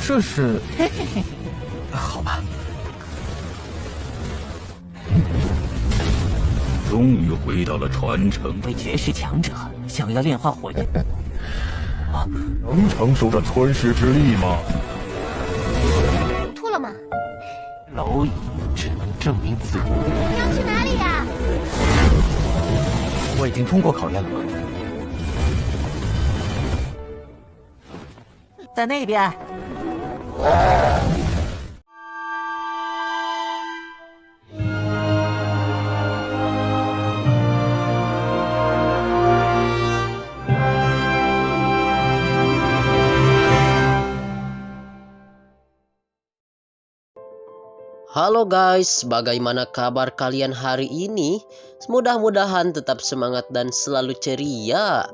这是……好吧。终于回到了传承。为绝世强者，想要炼化火焰，能承受这吞噬之力吗？吐了吗？蝼蚁只能证明自己。你要去哪里呀？我已经通过考验了吗？在那边。Halo guys, bagaimana kabar kalian hari ini? Mudah-mudahan tetap semangat dan selalu ceria.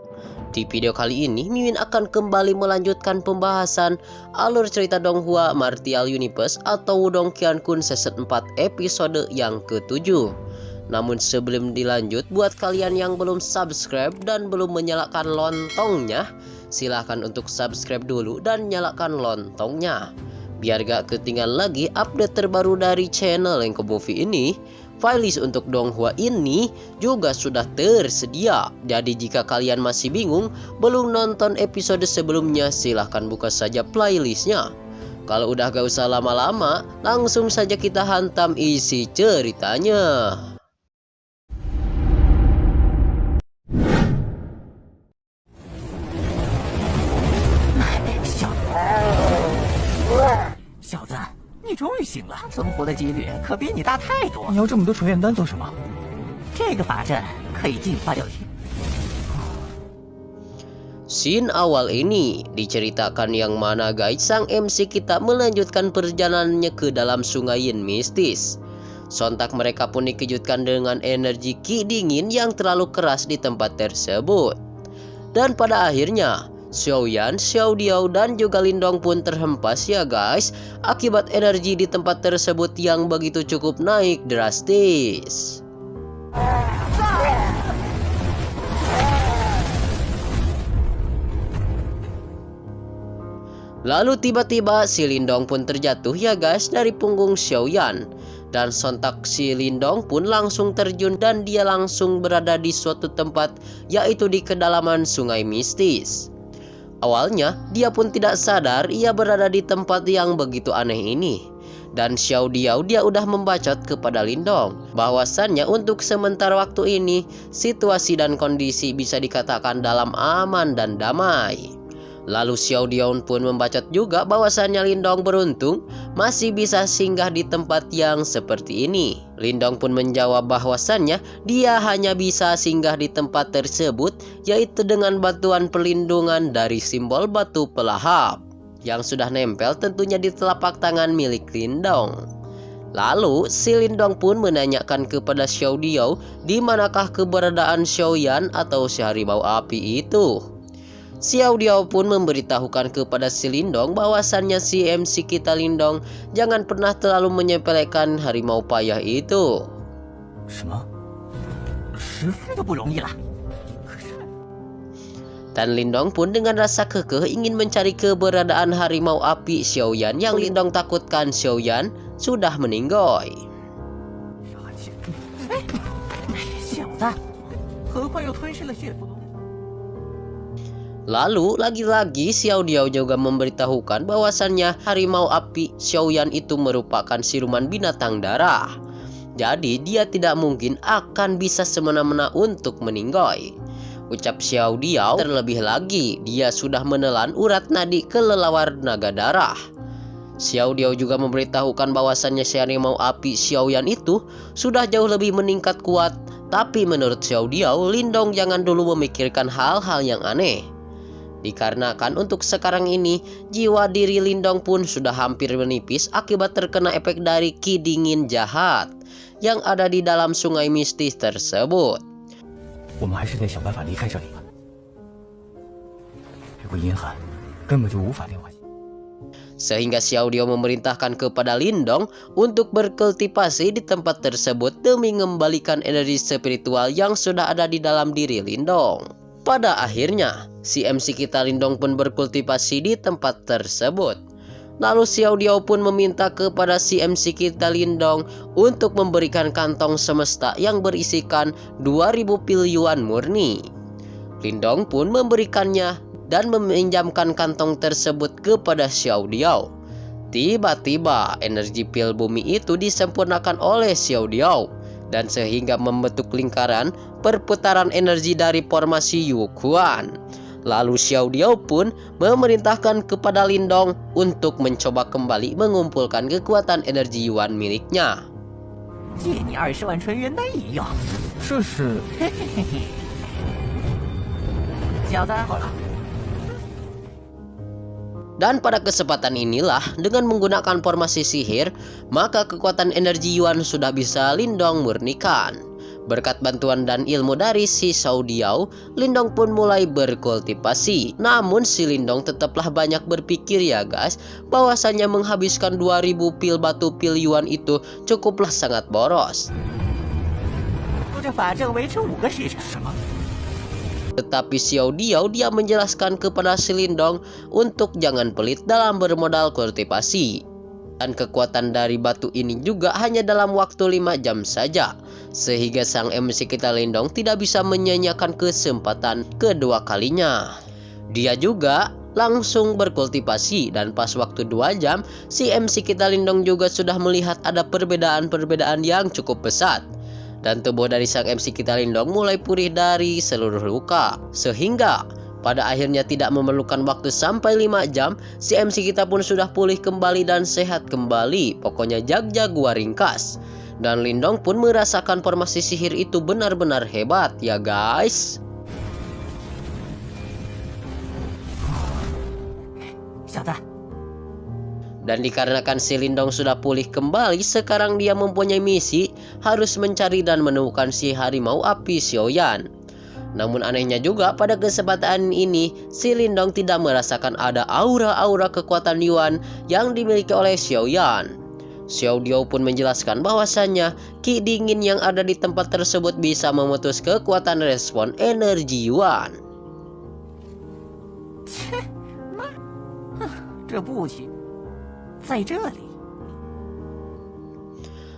Di video kali ini, Mimin akan kembali melanjutkan pembahasan alur cerita Donghua Martial Universe atau Wudong Qiankun Season 4 episode yang ke-7. Namun sebelum dilanjut, buat kalian yang belum subscribe dan belum menyalakan loncengnya, silahkan untuk subscribe dulu dan nyalakan loncengnya, biar gak ketinggalan lagi update terbaru dari channel Lengko Movie ini. Playlist untuk Donghua ini juga sudah tersedia. Jadi jika kalian masih bingung belum nonton episode sebelumnya, silahkan buka saja playlistnya. Kalau udah gak usah lama-lama, langsung saja kita hantam isi ceritanya.小子，你终于醒了，存活的几率可比你大太多。你要这么多传验丹做什么？这个法阵可以净化掉天。 Scene awal ini diceritakan yang mana guys, sang MC kita melanjutkan perjalanannya ke dalam sungai Yin mistis. Sontak mereka pun dikejutkan dengan energi ki dingin yang terlalu keras di tempat tersebut. Dan pada akhirnya Xiaoyan, Xiaodiao dan juga Lindong pun terhempas ya guys, akibat energi di tempat tersebut yang begitu cukup naik drastis. Lalu tiba-tiba si Lindong pun terjatuh ya guys dari punggung Xiaoyan. Dan sontak si Lindong pun langsung terjun dan dia langsung berada di suatu tempat, yaitu di kedalaman sungai mistis. Awalnya dia pun tidak sadar ia berada di tempat yang begitu aneh ini. Dan Xiaodiao dia udah membacot kepada Lindong bahwasannya untuk sementara waktu ini situasi dan kondisi bisa dikatakan dalam aman dan damai. Lalu Xiaodiao pun membacot juga bahwasannya Lindong beruntung masih bisa singgah di tempat yang seperti ini. Lindong pun menjawab bahwasannya dia hanya bisa singgah di tempat tersebut yaitu dengan bantuan perlindungan dari simbol batu pelahap yang sudah nempel tentunya di telapak tangan milik Lindong. Lalu si Lindong pun menanyakan kepada Xiaodiao di manakah keberadaan Xiaoyan atau si harimau api itu. Xiaodiao pun memberitahukan kepada si Lindong bahwasannya si MC kita Lindong jangan pernah terlalu menyepelekan harimau payah itu. Dan Lindong pun dengan rasa kekeh ingin mencari keberadaan harimau api Xiaoyan yang Lindong takutkan Xiaoyan sudah meninggoy. Lalu lagi-lagi Xiaodiao juga memberitahukan bahwasannya harimau api Xiaoyan itu merupakan siluman binatang darah. Jadi dia tidak mungkin akan bisa semena-mena untuk meninggoy. Ucap Xiaodiao, terlebih lagi dia sudah menelan urat nadi kelelawar naga darah. Xiaodiao juga memberitahukan bahwasannya si harimau api Xiaoyan itu sudah jauh lebih meningkat kuat. Tapi menurut Xiaodiao, Lindong jangan dulu memikirkan hal-hal yang aneh. Dikarenakan untuk sekarang ini jiwa diri Lindong pun sudah hampir menipis akibat terkena efek dari ki dingin jahat yang ada di dalam sungai mistis tersebut. Sehingga Xiaodiao memerintahkan kepada Lindong untuk berkultivasi di tempat tersebut demi mengembalikan energi spiritual yang sudah ada di dalam diri Lindong. Pada akhirnya, si MC kita Lindong pun berkultivasi di tempat tersebut. Lalu Xiao Diao pun meminta kepada si MC kita Lindong untuk memberikan kantong semesta yang berisikan 2000 pil yuan murni. Lindong pun memberikannya dan meminjamkan kantong tersebut kepada Xiao Diao. Tiba-tiba energi pil bumi itu disempurnakan oleh Xiao Diao dan sehingga membentuk lingkaran perputaran energi dari formasi Yuquan. Lalu Xiao Diao pun memerintahkan kepada Lindong untuk mencoba kembali mengumpulkan kekuatan energi Yuan miliknya. 借你20万纯元丹一用。这是小子，好了。 Dan pada kesempatan inilah, dengan menggunakan formasi sihir, maka kekuatan energi Yuan sudah bisa Lindong murnikan. Berkat bantuan dan ilmu dari si Xiao Diao, Lindong pun mulai berkultivasi. Namun si Lindong tetaplah banyak berpikir ya guys, bahwasannya menghabiskan 2000 pil batu pil Yuan itu cukuplah sangat boros. Tetapi Xiao Diao dia menjelaskan kepada si Lindong untuk jangan pelit dalam bermodal kultivasi. Dan kekuatan dari batu ini juga hanya dalam waktu 5 jam saja, sehingga sang MC kita Lindong tidak bisa menyanyiakan kesempatan kedua kalinya. Dia juga langsung berkultivasi dan pas waktu 2 jam si MC kita Lindong juga sudah melihat ada perbedaan-perbedaan yang cukup pesat. Dan tubuh dari sang MC kita Lindong mulai pulih dari seluruh luka, sehingga pada akhirnya tidak memerlukan waktu sampai 5 jam, si MC kita pun sudah pulih kembali dan sehat kembali. Pokoknya jag-jag gua ringkas. Dan Lindong pun merasakan formasi sihir itu benar-benar hebat ya guys. Dan dikarenakan si Lindong sudah pulih kembali, sekarang dia mempunyai misi harus mencari dan menemukan si harimau api Xiaoyan. Namun anehnya juga pada kesempatan ini si Lindong tidak merasakan ada aura-aura kekuatan Yuan yang dimiliki oleh Xiaoyan. Xiao Diao pun menjelaskan bahwasannya ki dingin yang ada di tempat tersebut bisa memutus kekuatan respon energi Yuan.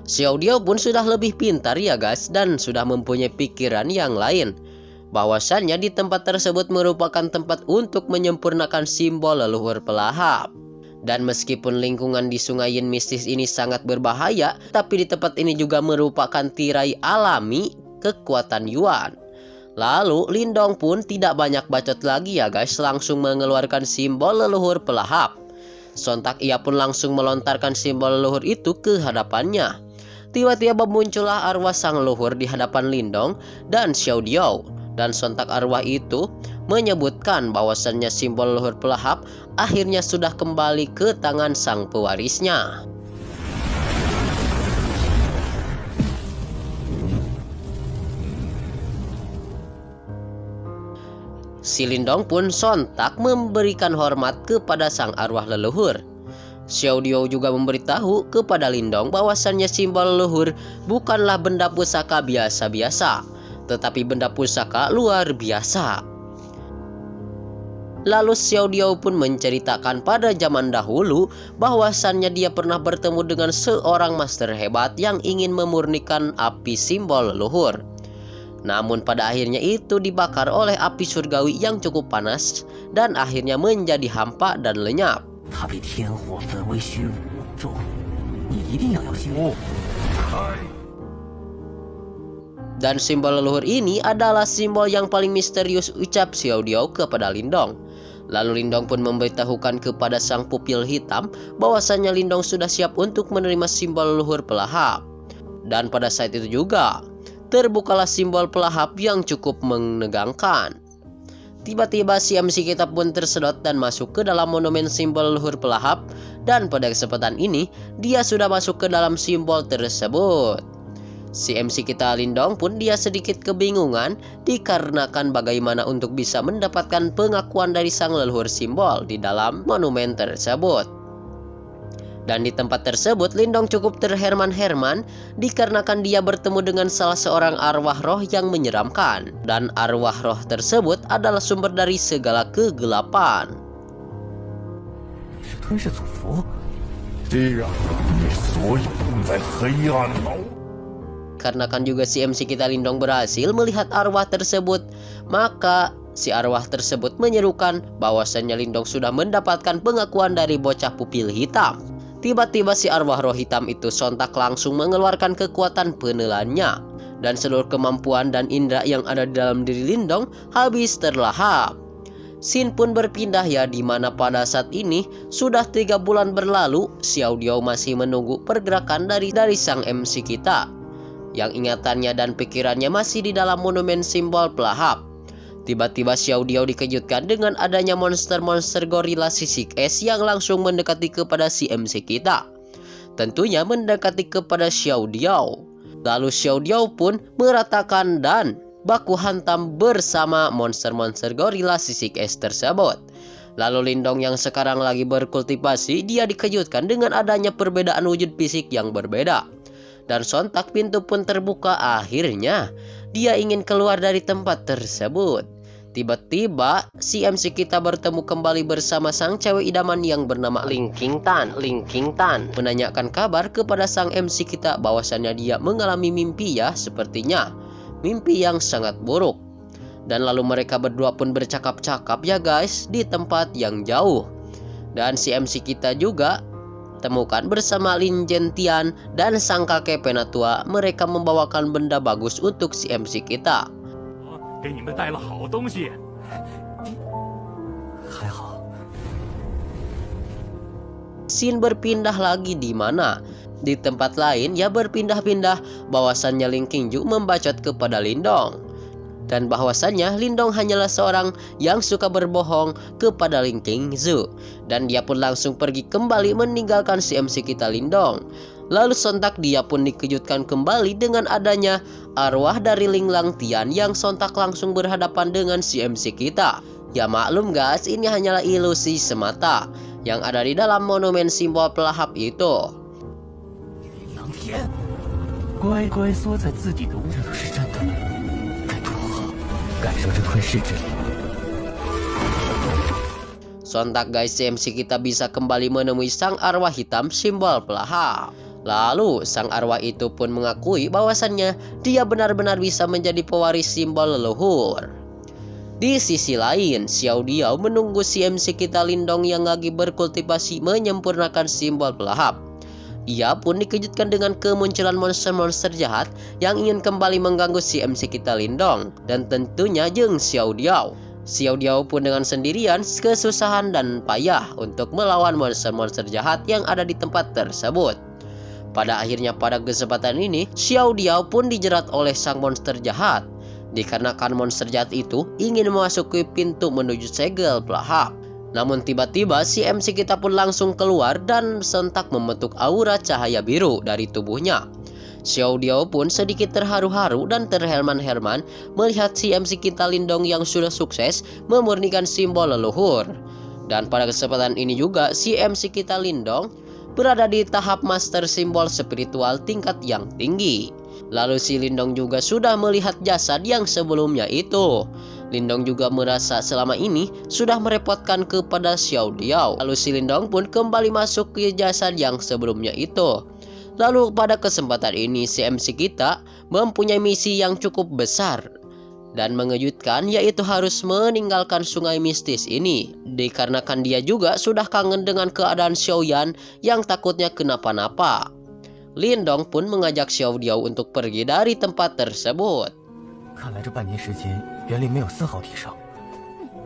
Xiao Diao pun sudah lebih pintar ya guys, dan sudah mempunyai pikiran yang lain. Bahwasannya di tempat tersebut merupakan tempat untuk menyempurnakan simbol leluhur pelahap. Dan meskipun lingkungan di Sungai Yin mistis ini sangat berbahaya, tapi di tempat ini juga merupakan tirai alami kekuatan Yuan. Lalu Lindong pun tidak banyak bacot lagi ya guys, langsung mengeluarkan simbol leluhur pelahap. Sontak ia pun langsung melontarkan simbol leluhur itu ke hadapannya. Tiba-tiba muncullah arwah sang leluhur di hadapan Lindong dan Xiao Diao. Dan sontak arwah itu menyebutkan bahwasannya simbol leluhur pelahap akhirnya sudah kembali ke tangan sang pewarisnya. Si Lindong pun sontak memberikan hormat kepada sang arwah leluhur. Xiao Diao juga memberitahu kepada Lindong bahwasannya simbol leluhur bukanlah benda pusaka biasa-biasa, tetapi benda pusaka luar biasa. Lalu Xiao Diao pun menceritakan pada zaman dahulu bahwasannya dia pernah bertemu dengan seorang master hebat yang ingin memurnikan api simbol leluhur. Namun pada akhirnya itu dibakar oleh api surgawi yang cukup panas dan akhirnya menjadi hampa dan lenyap. Dan simbol leluhur ini adalah simbol yang paling misterius, ucap Xiao Diao kepada Lindong. Lalu Lindong pun memberitahukan kepada sang pupil hitam bahwasannya Lindong sudah siap untuk menerima simbol leluhur pelahap. Dan pada saat itu juga terbukalah simbol pelahap yang cukup menegangkan. Tiba-tiba si MC kita pun tersedot dan masuk ke dalam monumen simbol leluhur pelahap. Dan pada kesempatan ini dia sudah masuk ke dalam simbol tersebut. Si MC kita Lindong pun dia sedikit kebingungan dikarenakan bagaimana untuk bisa mendapatkan pengakuan dari sang leluhur simbol di dalam monumen tersebut. Dan di tempat tersebut Lindong cukup terherman-herman dikarenakan dia bertemu dengan salah seorang arwah roh yang menyeramkan. Dan arwah roh tersebut adalah sumber dari segala kegelapan. 吞噬祖符。既然你所有用在黑暗牢。 Karena kan juga si MC kita Lindong berhasil melihat arwah tersebut, maka si arwah tersebut menyerukan bahwasannya Lindong sudah mendapatkan pengakuan dari bocah pupil hitam. Tiba-tiba si arwah roh hitam itu sontak langsung mengeluarkan kekuatan penelannya, dan seluruh kemampuan dan indera yang ada di dalam diri Lindong habis terlahap. Scene pun berpindah ya, dimana pada saat ini sudah 3 bulan berlalu, Xiao Diao masih menunggu pergerakan dari sang MC kita, yang ingatannya dan pikirannya masih di dalam monumen simbol pelahap. Tiba-tiba Xiao Diao dikejutkan dengan adanya monster-monster gorila sisik es yang langsung mendekati kepada si MC kita. Tentunya mendekati kepada Xiao Diao. Lalu Xiao Diao pun meratakan dan baku hantam bersama monster-monster gorila sisik es tersebut. Lalu Lindong yang sekarang lagi berkultivasi, dia dikejutkan dengan adanya perbedaan wujud fisik yang berbeda. Dan sontak pintu pun terbuka, akhirnya dia ingin keluar dari tempat tersebut. Tiba-tiba si MC kita bertemu kembali bersama sang cewek idaman yang bernama Ling Qingtan. Ling Qingtan menanyakan kabar kepada sang MC kita bahwasannya dia mengalami mimpi ya, sepertinya mimpi yang sangat buruk. Dan lalu mereka berdua pun bercakap-cakap ya guys di tempat yang jauh. Dan si MC kita juga temukan bersama Lin Zhentian dan sang kakek penatua. Mereka membawakan benda bagus untuk si MC kita. Scene berpindah lagi di mana di tempat lain ya berpindah-pindah bahwasannya Ling Qingju membacot kepada Lindong. Dan bahwasannya Lindong hanyalah seorang yang suka berbohong kepada Ling Qingzu. Dan dia pun langsung pergi kembali meninggalkan si MC kita Lindong. Lalu sontak dia pun dikejutkan kembali dengan adanya arwah dari Ling Langtian yang sontak langsung berhadapan dengan si MC kita. Ya maklum guys, ini hanyalah ilusi semata yang ada di dalam monumen simbol pelahap itu. Ling Langtian，乖乖缩在自己的屋，这都是真的。 感受这吞噬之力。 Sontak guys, MC kita bisa kembali menemui sang arwah hitam simbol pelahap. Lalu sang arwah itu pun mengakui bahwasannya dia benar-benar bisa menjadi pewaris simbol leluhur. Di sisi lain, Xiao Diao menunggu si MC kita Lindong yang lagi berkultivasi menyempurnakan simbol pelahap. Ia pun dikejutkan dengan kemunculan monster-monster jahat yang ingin kembali mengganggu si MC kita Lindong, dan tentunya jeung Xiao Diao. Xiao Diao pun dengan sendirian kesusahan dan payah untuk melawan monster-monster jahat yang ada di tempat tersebut. Pada akhirnya pada kesempatan ini Xiao Diao pun dijerat oleh sang monster jahat, dikarenakan monster jahat itu ingin memasuki pintu menuju segel pelahap. Namun tiba-tiba si MC kita pun langsung keluar dan sentak membentuk aura cahaya biru dari tubuhnya. Xiao Diao pun sedikit terharu-haru dan terherman-herman melihat si MC kita Lindong yang sudah sukses memurnikan simbol leluhur. Dan pada kesempatan ini juga si MC kita Lindong berada di tahap master simbol spiritual tingkat yang tinggi. Lalu si Lindong juga sudah melihat jasad yang sebelumnya itu. Lindong juga merasa selama ini sudah merepotkan kepada Xiao Diao. Lalu si Lindong pun kembali masuk ke jasad yang sebelumnya itu. Lalu pada kesempatan ini si MC kita mempunyai misi yang cukup besar dan mengejutkan, yaitu harus meninggalkan sungai mistis ini. Dikarenakan dia juga sudah kangen dengan keadaan Xiaoyan yang takutnya kenapa-napa. Lindong pun mengajak Xiao Diao untuk pergi dari tempat tersebut. 看来这半年时间，元力没有丝毫提升。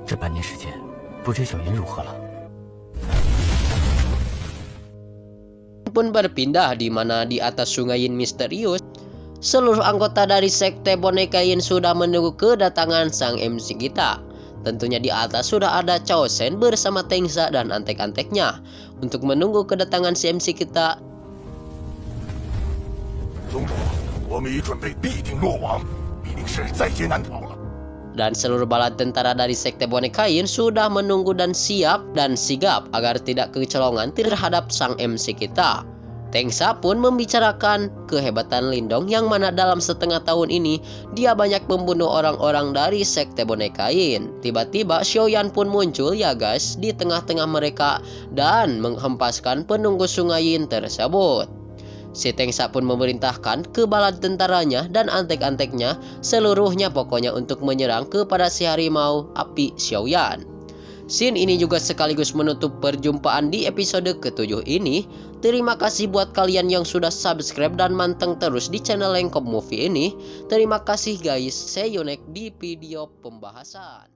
这半年时间，不知小云如何了。 pun berpindah di mana di atas sungai Yin misterius, seluruh anggota dari sekte boneka Yin sudah menunggu kedatangan sang MC kita. Tentunya di atas sudah ada Chao Shen bersama Tengza dan antek-anteknya untuk menunggu kedatangan si MC kita. 宗主，我们已准备必定落网，必定是在劫难逃了。 Dan seluruh bala tentara dari sekte boneka Yin sudah menunggu dan siap dan sigap agar tidak kecolongan terhadap sang MC kita. Tengsa pun membicarakan kehebatan Lindong yang mana dalam setengah tahun ini dia banyak membunuh orang-orang dari sekte bonekain. Tiba-tiba Xiaoyan pun muncul ya guys di tengah-tengah mereka dan menghempaskan penunggu sungai Yin tersebut. Si Tengsa pun memerintahkan ke bala tentaranya dan antek-anteknya seluruhnya pokoknya untuk menyerang kepada si harimau api Xiaoyan. Scene ini juga sekaligus menutup perjumpaan di episode ke-7 ini. Terima kasih buat kalian yang sudah subscribe dan manteng terus di channel Lengkop Movie ini. Terima kasih guys, see you next di video pembahasan.